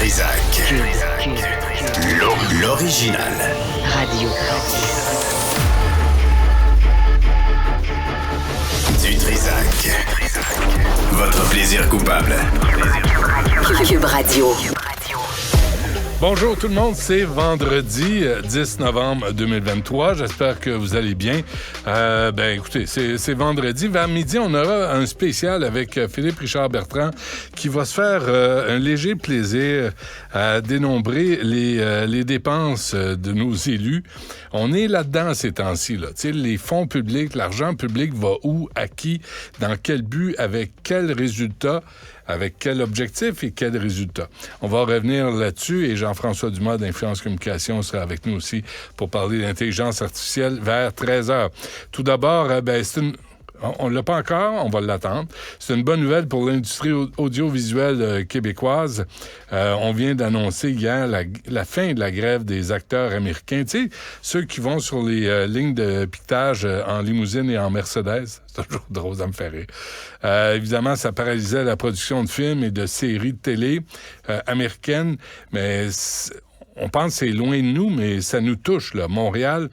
Trizac. L'original. Radio. Du Trizac. Votre plaisir coupable. Cube Radio. Bonjour tout le monde, c'est vendredi 10 novembre 2023. J'espère que vous allez bien. Écoutez, c'est vendredi. Vers midi, on aura un spécial avec Philippe Richard Bertrand qui va se faire un léger plaisir à dénombrer les dépenses de nos élus. On est là-dedans ces temps-ci, là. Tu sais, les fonds publics, l'argent public va où, à qui, dans quel but, avec quel résultat, avec quel objectif et quel résultat. On va revenir là-dessus et Jean-François Dumas d'Influence Communication sera avec nous aussi pour parler d'intelligence artificielle vers 13h. Tout d'abord, on ne l'a pas encore, on va l'attendre. C'est une bonne nouvelle pour l'industrie audiovisuelle québécoise. On vient d'annoncer hier la fin de la grève des acteurs américains. Tu sais, ceux qui vont sur les lignes de piquetage en limousine et en Mercedes. C'est toujours drôle, ça me fait rire. Évidemment, ça paralysait la production de films et de séries de télé américaines, mais on pense que c'est loin de nous, mais ça nous touche, là. Montréal,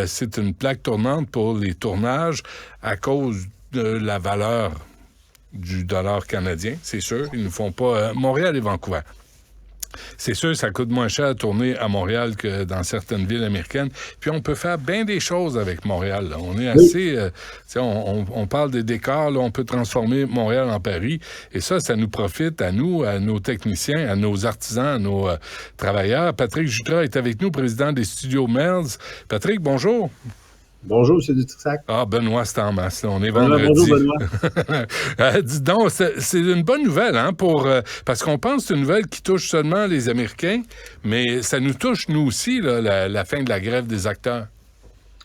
c'est une plaque tournante pour les tournages à cause de la valeur du dollar canadien, c'est sûr. Ils ne font pas Montréal et Vancouver. C'est sûr, ça coûte moins cher à tourner à Montréal que dans certaines villes américaines. Puis on peut faire bien des choses avec Montréal, là. On est assez... on parle des décors, là, on peut transformer Montréal en Paris. Et ça nous profite à nous, à nos techniciens, à nos artisans, à nos travailleurs. Patrick Jutras est avec nous, président des studios Melz. Patrick, bonjour. Bonjour, M. Dutrisac. Ah, Benoît, c'est en masse. Là. On est vendredi. Bonjour, Benoît. Dis donc, c'est une bonne nouvelle, hein, parce qu'on pense que c'est une nouvelle qui touche seulement les Américains, mais ça nous touche, nous aussi, là, la fin de la grève des acteurs.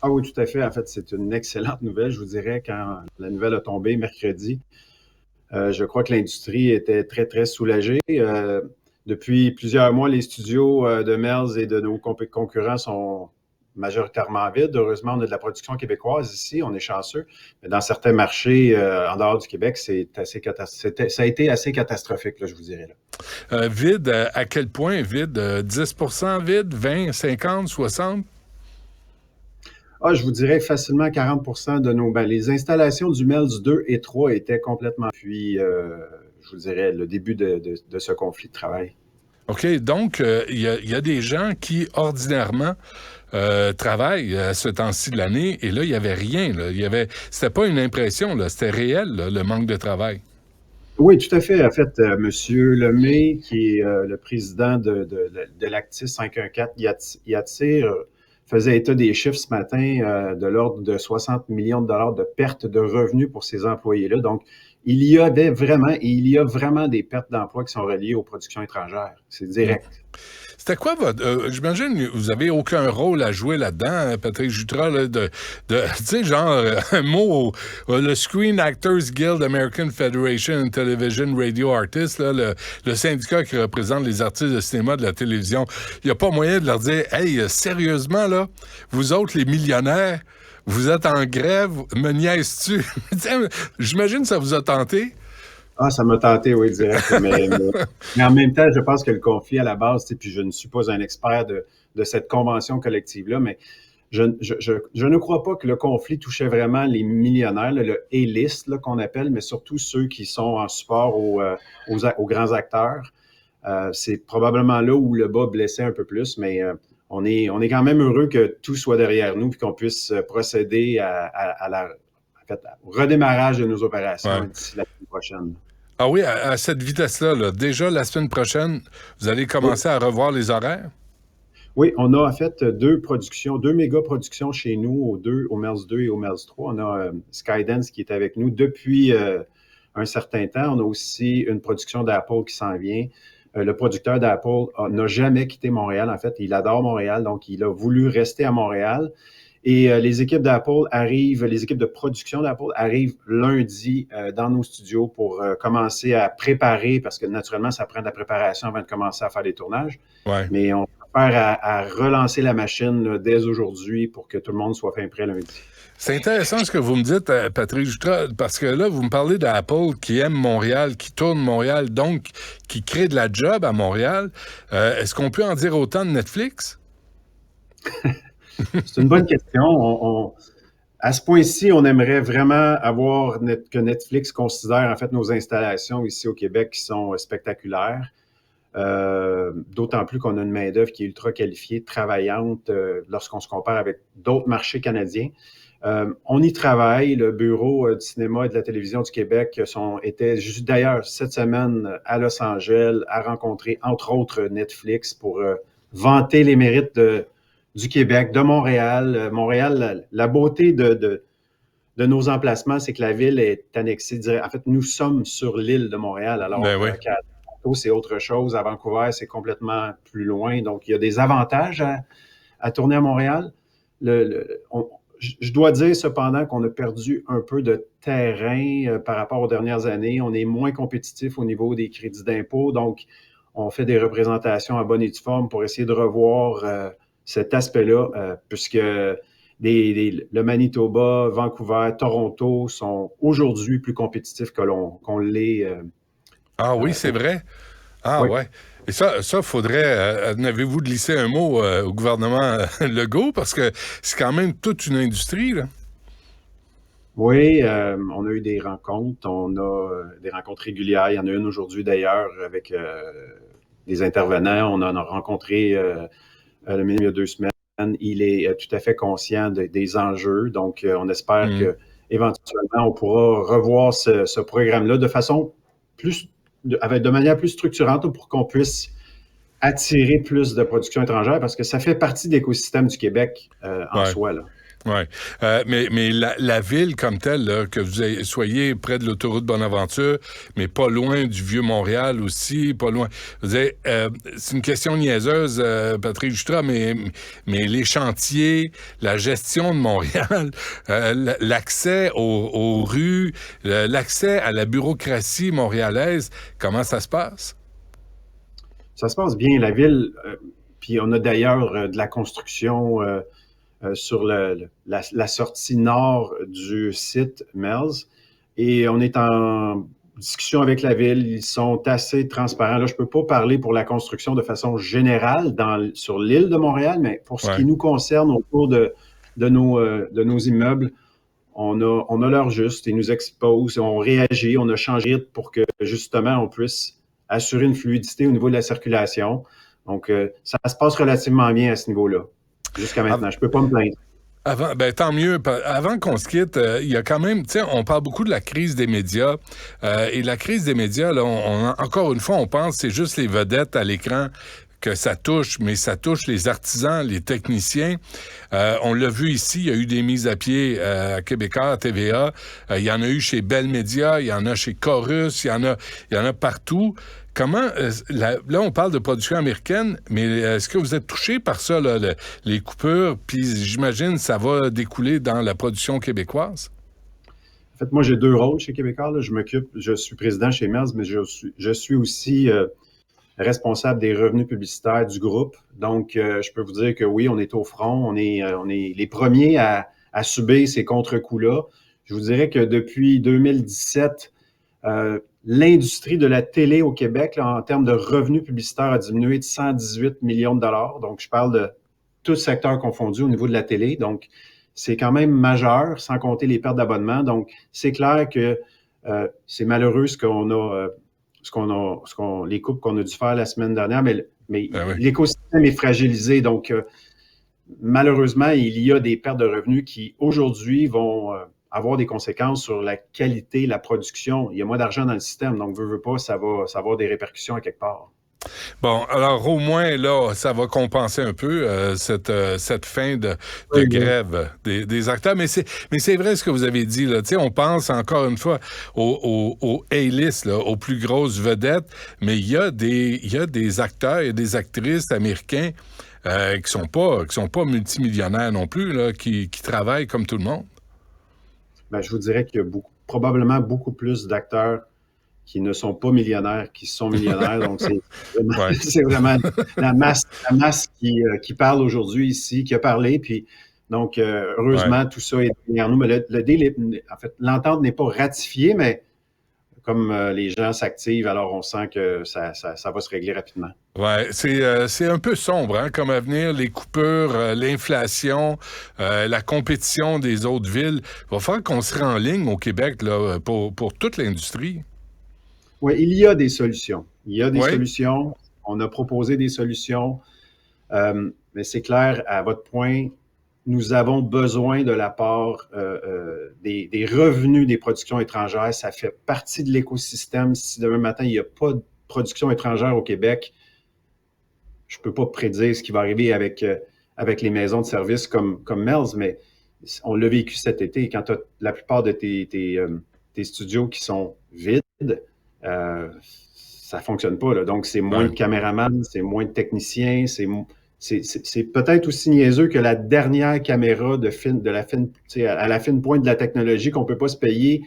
Ah oui, tout à fait. En fait, c'est une excellente nouvelle. Je vous dirais, quand la nouvelle a tombé mercredi, je crois que l'industrie était très, très soulagée. Depuis plusieurs mois, les studios de Melz et de nos concurrents sont majoritairement vide. Heureusement, on a de la production québécoise ici, on est chanceux. Mais dans certains marchés en dehors du Québec, ça a été assez catastrophique, là, je vous dirais. Là. Vide, à quel point vide? 10% vide? 20, 50, 60? Je vous dirais facilement 40% de les installations du Melz 2 et 3 étaient complètement... Puis, je vous dirais, le début de ce conflit de travail. OK, donc, il y a des gens qui, ordinairement, travaillent à ce temps-ci de l'année, et là, il n'y avait rien. Là. C'était pas une impression, là, c'était réel, là, le manque de travail. Oui, tout à fait. En fait, M. Lemay, qui est le président de l'Actis 514, faisait état des chiffres ce matin de l'ordre de 60 millions de dollars de pertes de revenus pour ces employés-là. Donc, il y a vraiment des pertes d'emplois qui sont reliées aux productions étrangères. C'est direct. C'était quoi votre... j'imagine que vous n'avez aucun rôle à jouer là-dedans, hein, Patrick Jutras, là, tu sais, genre, un mot, le Screen Actors Guild American Federation and Television Radio Artists, là, le syndicat qui représente les artistes de cinéma, de la télévision, il n'y a pas moyen de leur dire, hey, sérieusement, là, vous autres, les millionnaires, vous êtes en grève, me niaises-tu? J'imagine que ça vous a tenté. Ah, ça m'a tenté, oui, direct. Mais en même temps, je pense que le conflit à la base, puis je ne suis pas un expert de cette convention collective-là, mais je ne crois pas que le conflit touchait vraiment les millionnaires, là, le A-list là, qu'on appelle, mais surtout ceux qui sont en support aux grands acteurs. C'est probablement là où le bas blessait un peu plus, mais on est quand même heureux que tout soit derrière nous et qu'on puisse procéder au redémarrage de nos opérations d'ici la semaine prochaine. Ah oui, à cette vitesse-là, là, déjà la semaine prochaine, vous allez commencer à revoir les horaires? Oui, on a en fait deux méga-productions chez nous, au Melz 2 et au Melz 3. On a Skydance qui est avec nous depuis un certain temps. On a aussi une production d'Apple qui s'en vient. Le producteur d'Apple n'a jamais quitté Montréal. En fait, il adore Montréal, donc il a voulu rester à Montréal. Et les équipes d'Apple les équipes de production d'Apple arrivent lundi dans nos studios pour commencer à préparer, parce que naturellement, ça prend de la préparation avant de commencer à faire les tournages. Ouais. Mais on va j'espère à relancer la machine là, dès aujourd'hui pour que tout le monde soit fin prêt lundi. C'est intéressant ce que vous me dites, Patrick Jutra, parce que là, vous me parlez d'Apple qui aime Montréal, qui tourne Montréal, donc qui crée de la job à Montréal. Est-ce qu'on peut en dire autant de Netflix? C'est une bonne question. À ce point-ci, on aimerait vraiment avoir que Netflix considère en fait nos installations ici au Québec qui sont spectaculaires. D'autant plus qu'on a une main-d'œuvre qui est ultra qualifiée, travaillante lorsqu'on se compare avec d'autres marchés canadiens. On y travaille. Le bureau du cinéma et de la télévision du Québec était juste d'ailleurs cette semaine à Los Angeles à rencontrer entre autres Netflix pour vanter les mérites du Québec, de Montréal. Montréal, la beauté de nos emplacements, c'est que la ville est annexée. En fait, nous sommes sur l'île de Montréal, alors qu'à Toronto, c'est autre chose. À Vancouver, c'est complètement plus loin. Donc, il y a des avantages à tourner à Montréal. Je dois dire cependant qu'on a perdu un peu de terrain par rapport aux dernières années. On est moins compétitif au niveau des crédits d'impôt. Donc, on fait des représentations à bonne et due forme pour essayer de revoir cet aspect-là, puisque le Manitoba, Vancouver, Toronto sont aujourd'hui plus compétitifs qu'on l'est. Ah oui, c'est vrai? Ah oui. Ouais. Et ça faudrait, n'avez-vous glissé un mot au gouvernement Legault? Parce que c'est quand même toute une industrie, là. Oui, on a eu des rencontres. On a des rencontres régulières. Il y en a une aujourd'hui, d'ailleurs, avec des intervenants. On en a rencontré le ministre il y a 2 semaines. Il est tout à fait conscient des enjeux. Donc, on espère qu'éventuellement, on pourra revoir ce programme-là de façon de manière plus structurante pour qu'on puisse attirer plus de production étrangère parce que ça fait partie de l'écosystème du Québec en soi, là. Oui, mais la ville comme telle, là, que vous soyez près de l'autoroute Bonaventure, mais pas loin du Vieux-Montréal aussi, pas loin. Vous savez, c'est une question niaiseuse, Patrick Jutra, mais les chantiers, la gestion de Montréal, l'accès aux rues, l'accès à la bureaucratie montréalaise, comment ça se passe? Ça se passe bien, la ville. Puis on a d'ailleurs de la construction sur la sortie nord du site Mel's. Et on est en discussion avec la ville. Ils sont assez transparents. Là, je ne peux pas parler pour la construction de façon générale sur l'île de Montréal, mais pour ce qui nous concerne autour de nos immeubles, on a l'heure juste. Ils nous exposent, on réagit, on a changé pour que justement on puisse assurer une fluidité au niveau de la circulation. Donc, ça se passe relativement bien à ce niveau-là. Jusqu'à maintenant, je peux pas me plaindre. Tant mieux. Avant qu'on se quitte, il y a quand même, tu sais, on parle beaucoup de la crise des médias. Et la crise des médias, là, encore une fois, on pense que c'est juste les vedettes à l'écran que ça touche, mais ça touche les artisans, les techniciens. On l'a vu ici, il y a eu des mises à pied à Québécois, à TVA. Il y en a eu chez Bell Media, il y en a chez Chorus, il y en a partout. Comment, là, on parle de production américaine, mais est-ce que vous êtes touché par ça, là, les coupures, puis j'imagine ça va découler dans la production québécoise? En fait, moi, j'ai 2 rôles chez Québécois. Là. Je suis président chez Mel's, mais je suis aussi responsable des revenus publicitaires du groupe. Donc, je peux vous dire que oui, on est au front, on est les premiers à subir ces contre-coups-là. Je vous dirais que depuis 2017, l'industrie de la télé au Québec, là, en termes de revenus publicitaires, a diminué de 118 millions de dollars. Donc, je parle de tout secteur confondu au niveau de la télé. Donc, c'est quand même majeur, sans compter les pertes d'abonnement. Donc, c'est clair que c'est malheureux les coupes qu'on a dû faire la semaine dernière, mais l'écosystème est fragilisé. Donc, malheureusement, il y a des pertes de revenus qui, aujourd'hui, vont avoir des conséquences sur la qualité, la production. Il y a moins d'argent dans le système, donc veut pas, ça va avoir des répercussions à quelque part. Bon, alors au moins, là, ça va compenser un peu cette fin de grève des acteurs. Mais c'est vrai ce que vous avez dit, là. Tu sais, on pense encore une fois aux A-list, là, aux plus grosses vedettes, mais il y a des acteurs et des actrices américains qui sont pas multimillionnaires non plus, là, qui travaillent comme tout le monde. Ben, je vous dirais qu'il y a probablement beaucoup plus d'acteurs qui ne sont pas millionnaires, qui sont millionnaires. Donc, Ouais. c'est vraiment la masse qui parle aujourd'hui ici, qui a parlé. Puis, donc, heureusement, tout ça est derrière nous. Mais le deal, en fait, l'entente n'est pas ratifiée, mais comme les gens s'activent, alors on sent que ça va se régler rapidement. Ouais, c'est un peu sombre, hein, comme avenir, les coupures, l'inflation, la compétition des autres villes. Il va falloir qu'on se renligne au Québec là, pour toute l'industrie. Oui, il y a des solutions. Il y a des Ouais. solutions. On a proposé des solutions. Mais c'est clair, à votre point, nous avons besoin de la part des revenus des productions étrangères. Ça fait partie de l'écosystème. Si demain matin, il n'y a pas de production étrangère au Québec, je ne peux pas prédire ce qui va arriver avec les maisons de services comme Mel's, mais on l'a vécu cet été. Quand tu as la plupart de tes studios qui sont vides, ça ne fonctionne pas, là. Donc, c'est moins de caméramans, c'est moins de techniciens, c'est peut-être aussi niaiseux que la dernière caméra à la fine pointe de la technologie qu'on ne peut pas se payer,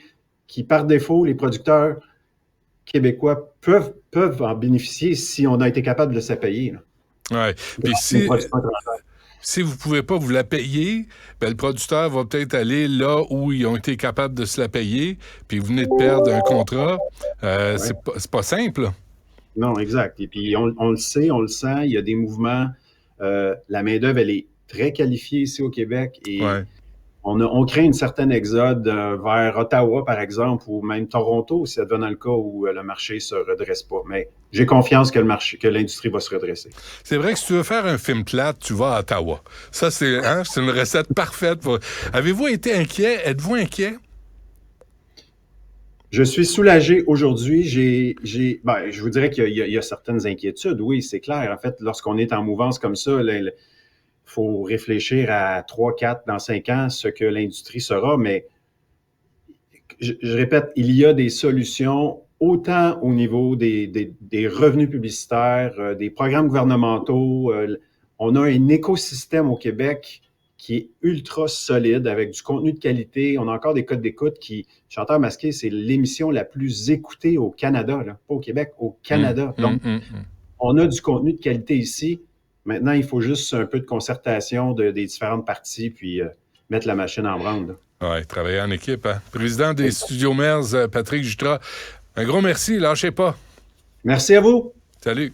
qui par défaut, les producteurs québécois peuvent en bénéficier si on a été capable de se payer. Ouais. Puis si vous ne pouvez pas vous la payer, ben, le producteur va peut-être aller là où ils ont été capables de se la payer, puis vous venez de perdre un contrat. Ouais. C'est pas simple, là. Non, exact. Et puis, on le sait, on le sent, il y a des mouvements. La main-d'œuvre, elle est très qualifiée ici au Québec et on craint une certaine exode vers Ottawa, par exemple, ou même Toronto, si ça devenait le cas où le marché ne se redresse pas. Mais j'ai confiance que l'industrie va se redresser. C'est vrai que si tu veux faire un film plate, tu vas à Ottawa. Ça, c'est une recette parfaite. Avez-vous été inquiet? Êtes-vous inquiet? Je suis soulagé aujourd'hui. Je vous dirais qu'il y a certaines inquiétudes. Oui, c'est clair. En fait, lorsqu'on est en mouvance comme ça, il faut réfléchir à 3, 4, dans 5 ans, ce que l'industrie sera. Mais je répète, il y a des solutions autant au niveau des revenus publicitaires, des programmes gouvernementaux. On a un écosystème au Québec qui est ultra solide, avec du contenu de qualité. On a encore des codes d'écoute qui... Chanteur masqué, c'est l'émission la plus écoutée au Canada, là. Pas au Québec, au Canada. Donc, on a du contenu de qualité ici. Maintenant, il faut juste un peu de concertation des différentes parties, puis mettre la machine en branle. Oui, travailler en équipe. Hein? Président des Studios Mel's, Patrick Jutra, un gros merci, lâchez pas. Merci à vous. Salut.